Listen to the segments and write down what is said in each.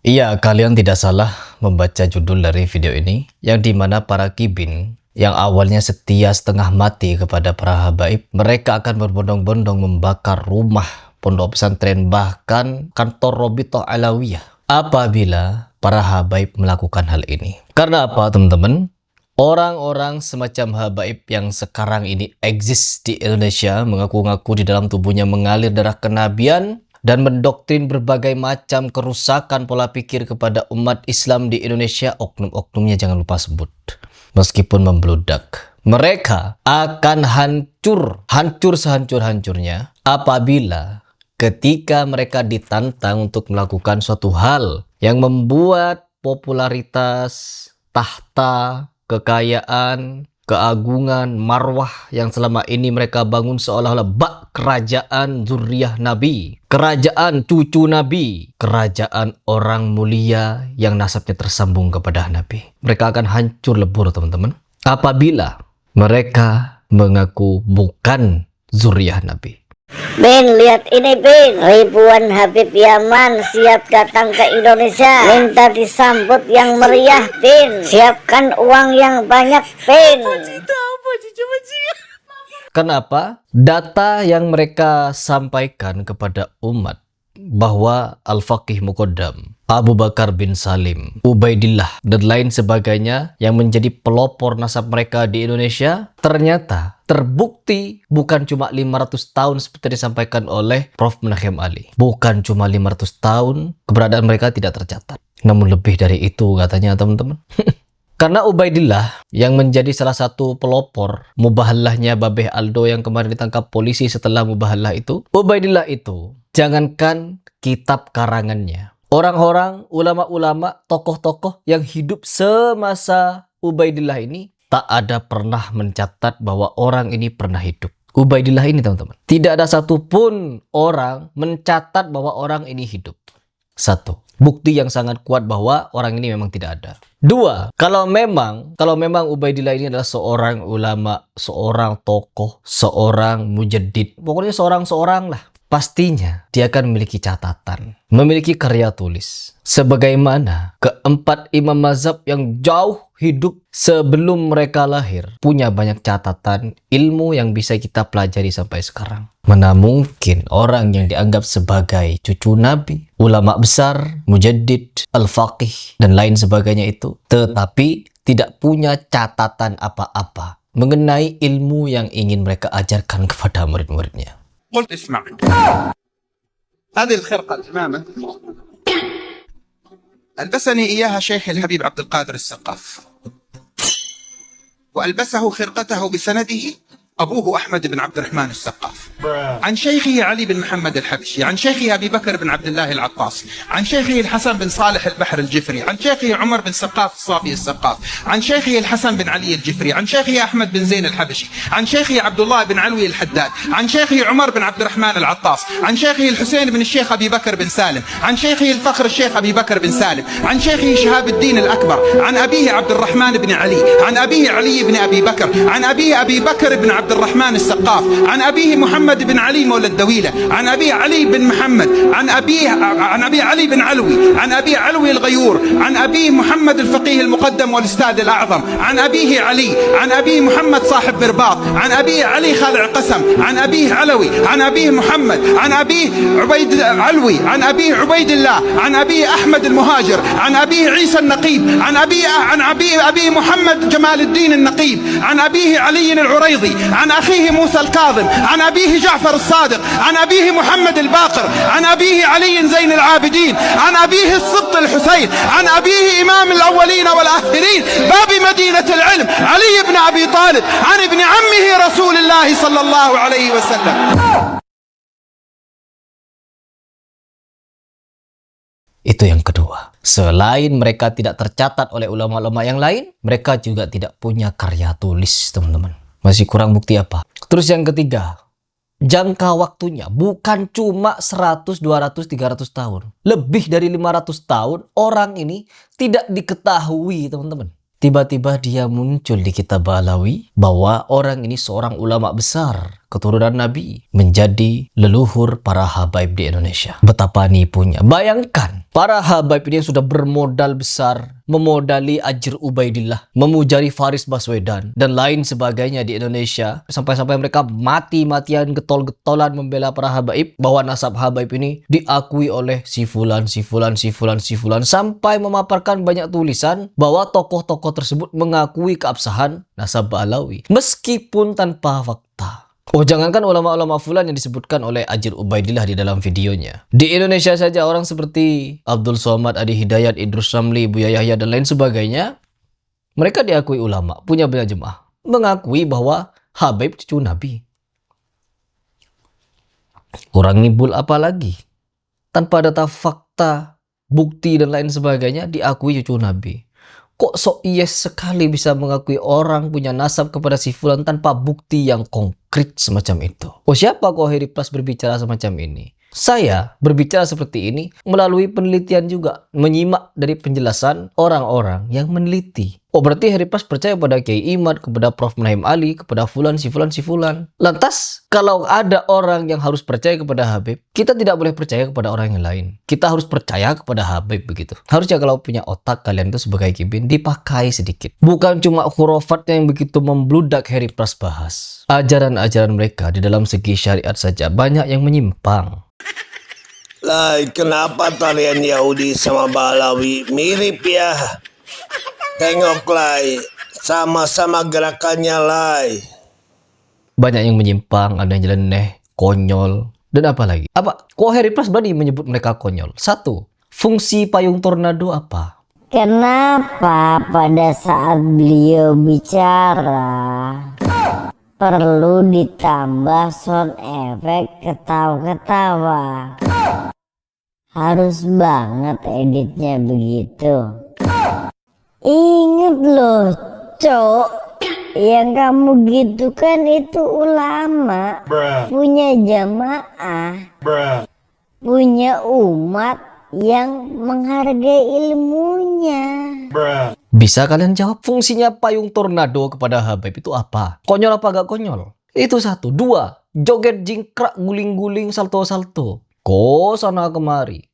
Iya, kalian tidak salah membaca judul dari video ini, yang dimana para kibin yang awalnya setia setengah mati kepada para habaib, mereka akan berbondong-bondong membakar rumah pondok pesantren, bahkan kantor Robitoh Alawiyah, apabila para habaib melakukan hal ini. Karena apa, teman-teman? Orang-orang semacam habaib yang sekarang ini eksis di Indonesia, mengaku-ngaku di dalam tubuhnya mengalir darah kenabian, dan mendoktrin berbagai macam kerusakan pola pikir kepada umat Islam di Indonesia. Oknum-oknumnya jangan lupa sebut. Meskipun membludak, mereka akan hancur sehancur-hancurnya apabila ketika mereka ditantang untuk melakukan suatu hal yang membuat popularitas, tahta, kekayaan, keagungan, marwah yang selama ini mereka bangun seolah-olah bak kerajaan zuriyah Nabi, kerajaan cucu Nabi, kerajaan orang mulia yang nasabnya tersambung kepada Nabi. Mereka akan hancur lebur, teman-teman, apabila mereka mengaku bukan zuriyah Nabi. Bin, lihat ini Bin, ribuan Habib Yaman siap datang ke Indonesia, minta disambut yang meriah Bin, siapkan uang yang banyak Bin. Kenapa? Data yang mereka sampaikan kepada umat bahwa Al-Faqih Muqaddam, Abu Bakar bin Salim, Ubaidillah, dan lain sebagainya yang menjadi pelopor nasab mereka di Indonesia, ternyata terbukti bukan cuma 500 tahun seperti disampaikan oleh Prof. Menachem Ali. Bukan cuma 500 tahun keberadaan mereka tidak tercatat, namun lebih dari itu katanya, teman-teman. Karena Ubaidillah yang menjadi salah satu pelopor mubahallahnya Babeh Aldo yang kemarin ditangkap polisi setelah mubahallah itu, Ubaidillah itu, jangankan kitab karangannya, orang-orang, ulama-ulama, tokoh-tokoh yang hidup semasa Ubaidillah ini tak ada pernah mencatat bahwa orang ini pernah hidup. Ubaidillah ini, teman-teman, tidak ada satupun orang mencatat bahwa orang ini hidup. Satu, bukti yang sangat kuat bahwa orang ini memang tidak ada. Dua, kalau memang Ubaidillah ini adalah seorang ulama, seorang tokoh, seorang mujaddid, pokoknya seorang lah, pastinya dia akan memiliki catatan, memiliki karya tulis. Sebagaimana keempat imam mazhab yang jauh hidup sebelum mereka lahir punya banyak catatan ilmu yang bisa kita pelajari sampai sekarang. Mana mungkin orang yang dianggap sebagai cucu Nabi, ulama besar, mujaddid, al-faqih, dan lain sebagainya itu, tetapi tidak punya catatan apa-apa mengenai ilmu yang ingin mereka ajarkan kepada murid-muridnya. قلت اسمع، هذه الخرقة أمامك ألبسني إياها شيخ الحبيب عبد القادر السقاف، وألبسه خرقته بسنده أبوه أحمد بن عبد الرحمن السقاف، عن شيخه علي بن محمد الحبشي، عن شيخه أبي بكر بن عبد الله العطاس، عن شيخه الحسن بن صالح البحر الجفري، عن شيخه عمر بن سقاف الصافي السقاف، عن شيخه الحسن بن علي الجفري، عن شيخه أحمد بن زين الحبشي، عن شيخه عبد الله بن علوي الحداد، عن شيخه عمر بن عبد الرحمن العطاس، عن شيخه الحسين بن الشيخ أبي بكر بن سالم، عن شيخه الفخر الشيخ أبي بكر بن سالم، عن شيخه شهاب الدين الأكبر، عن أبيه عبد الرحمن بن علي، عن أبيه علي بن أبي بكر، عن أبيه أبي بكر بن عبد الرحمن السقاف، عن أبيه محمد بن علي مولى الدويلة، عن أبيه علي بن محمد، عن أبيه علي بن علوي، عن أبيه علوي الغيور، عن أبيه محمد الفقيه المقدم والأستاذ الأعظم، عن أبيه علي، عن أبيه محمد صاحب برباط، عن أبيه علي خالع قسم، عن أبيه علوي، عن أبيه محمد، عن أبيه عبيد علوي، عن أبيه عبيد الله، عن أبيه أحمد المهاجر، عن أبيه عيسى النقيب، عن أبيه محمد جمال الدين النقيب، عن أبيه علي العريضي، عن أخيه موسى الكاظم، عن أبيه جعفر الصادق، عن أبيه محمد الباقر، عن أبيه علي زين العابدين، عن أبيه السبط الحسين، عن أبيه إمام الأولين والآخرين باب مدينة العلم علي بن أبي طالب، عن ابن عمه رسول الله صلى الله عليه وسلم. Itu yang kedua. Selain mereka tidak tercatat oleh ulama-ulama yang lain, mereka juga tidak punya karya tulis, teman-teman. Masih kurang bukti apa? Terus yang ketiga, jangka waktunya bukan cuma 100, 200, 300 tahun. Lebih dari 500 tahun orang ini tidak diketahui, teman-teman. Tiba-tiba dia muncul di kitab Balawi bahwa orang ini seorang ulama besar, keturunan Nabi, menjadi leluhur para habaib di Indonesia. Betapa nipunya. Bayangkan, para habaib ini sudah bermodal besar, memodali Ajir Ubaidillah, memujari Faris Baswedan, dan lain sebagainya di Indonesia. Sampai-sampai mereka mati-matian getol-getolan membela para habaib, bahwa nasab habaib ini diakui oleh si fulan, sampai memaparkan banyak tulisan bahwa tokoh-tokoh tersebut mengakui keabsahan nasab Ba'alawi, meskipun tanpa fakta. Oh, jangankan ulama-ulama fulan yang disebutkan oleh Ajir Ubaidillah di dalam videonya. Di Indonesia saja orang seperti Abdul Somad, Adi Hidayat, Idrus Ramli, Buya Yahya, dan lain sebagainya, mereka diakui ulama, punya banyak jemaah, mengakui bahwa habaib cucu Nabi. Kurang nibul apa lagi? Tanpa data fakta, bukti, dan lain sebagainya, diakui cucu Nabi. Kok sok yes sekali bisa mengakui orang punya nasab kepada si fulan tanpa bukti yang konkret semacam itu? Oh, siapa kok Heri Plus berbicara semacam ini? Saya berbicara seperti ini melalui penelitian juga, menyimak dari penjelasan orang-orang yang meneliti. Oh, berarti Heri Plus percaya pada Kiai Imad, kepada Prof. Naim Ali, kepada fulan, si fulan. Lantas, kalau ada orang yang harus percaya kepada Habib, kita tidak boleh percaya kepada orang yang lain. Kita harus percaya kepada Habib begitu. Harusnya kalau punya otak kalian itu sebagai kibin, dipakai sedikit. Bukan cuma khurafat yang begitu membludak Heri Plus bahas. Ajaran-ajaran mereka di dalam segi syariat saja banyak yang menyimpang. Lai, kenapa talian Yahudi sama Ba'alawi mirip ya? Tengok Lai, sama-sama gerakannya Lai. Banyak yang menyimpang, ada yang nyeleneh, konyol, dan apa lagi? Apa? Kok Heri Plus berani menyebut mereka konyol? Satu, fungsi payung tornado apa? Kenapa pada saat beliau bicara perlu ditambah sound effect ketawa-ketawa? Harus banget editnya begitu. Ingat loh, Cok, yang kamu gitu kan itu ulama, punya jamaah, punya umat yang menghargai ilmunya. Bisa kalian jawab fungsinya payung tornado kepada Habib itu apa? Konyol apa gak konyol? Itu satu. Dua, joget jingkrak, guling-guling, salto-salto. Kok sana kemari.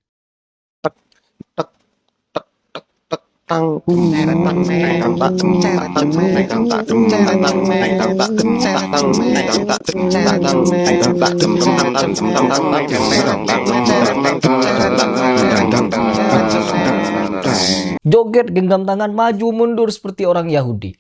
Joget, genggam tangan, maju mundur seperti orang Yahudi.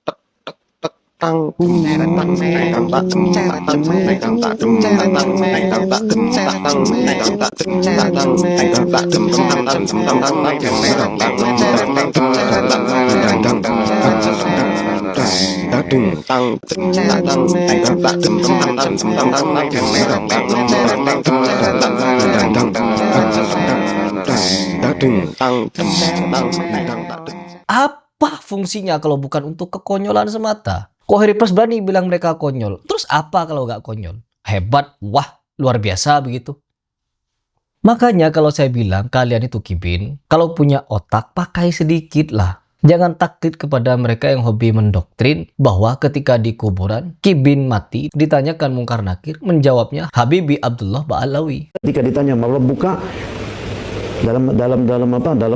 Apa fungsinya kalau bukan untuk kekonyolan semata? Kok Heri Plus berani bilang mereka konyol? Terus apa kalau gak konyol? Hebat, wah, luar biasa begitu. Makanya kalau saya bilang kalian itu kibin, kalau punya otak pakai sedikit lah. Jangan taklid kepada mereka yang hobi mendoktrin bahwa ketika di kuburan kibin mati, ditanyakan Mungkar Nakir, menjawabnya Habibi Abdullah Ba'alawi. Ketika ditanya Allah buka dalam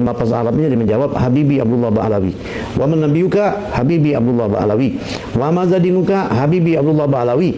apa Arabnya dia menjawab Habibi Abdullah Ba'alawi. Wa man nabiyuka Habibi Abdullah Ba'alawi. Wa ma zadinuka Habibi Abdullah Ba'alawi.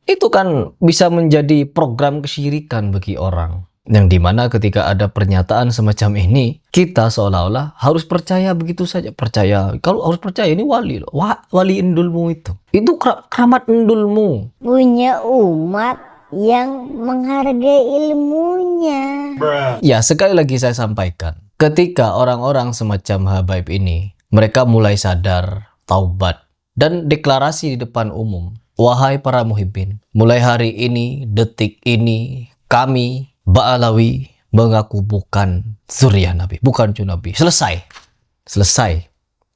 Itu kan bisa menjadi program kesyirikan bagi orang. Yang dimana ketika ada pernyataan semacam ini, kita seolah-olah harus percaya begitu saja. Percaya, kalau harus percaya ini wali loh. Wali endulmu itu. Itu keramat endulmu. Punya umat yang menghargai ilmunya. Ya, sekali lagi saya sampaikan. Ketika orang-orang semacam Habaib ini, mereka mulai sadar, taubat, dan deklarasi di depan umum. Wahai para muhibbin, mulai hari ini, detik ini, kami, Ba'alawi, mengaku bukan zuriyah Nabi, bukan cucu Nabi. Selesai.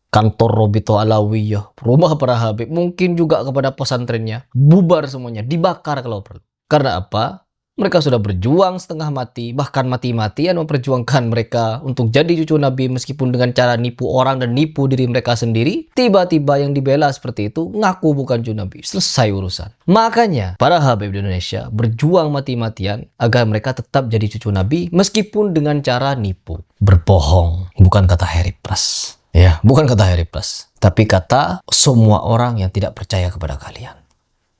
Kantor Robito Alawiyah, rumah para Habib, mungkin juga kepada pesantrennya, bubar semuanya, dibakar kalau perlu. Karena apa? Mereka sudah berjuang setengah mati, bahkan mati-matian memperjuangkan mereka untuk jadi cucu Nabi meskipun dengan cara nipu orang dan nipu diri mereka sendiri. Tiba-tiba yang dibela seperti itu ngaku bukan cucu Nabi. Selesai urusan. Makanya para Habib di Indonesia berjuang mati-matian agar mereka tetap jadi cucu Nabi meskipun dengan cara nipu. Berbohong, bukan kata Harry Pras. Ya, bukan kata Harry Pras, tapi kata semua orang yang tidak percaya kepada kalian.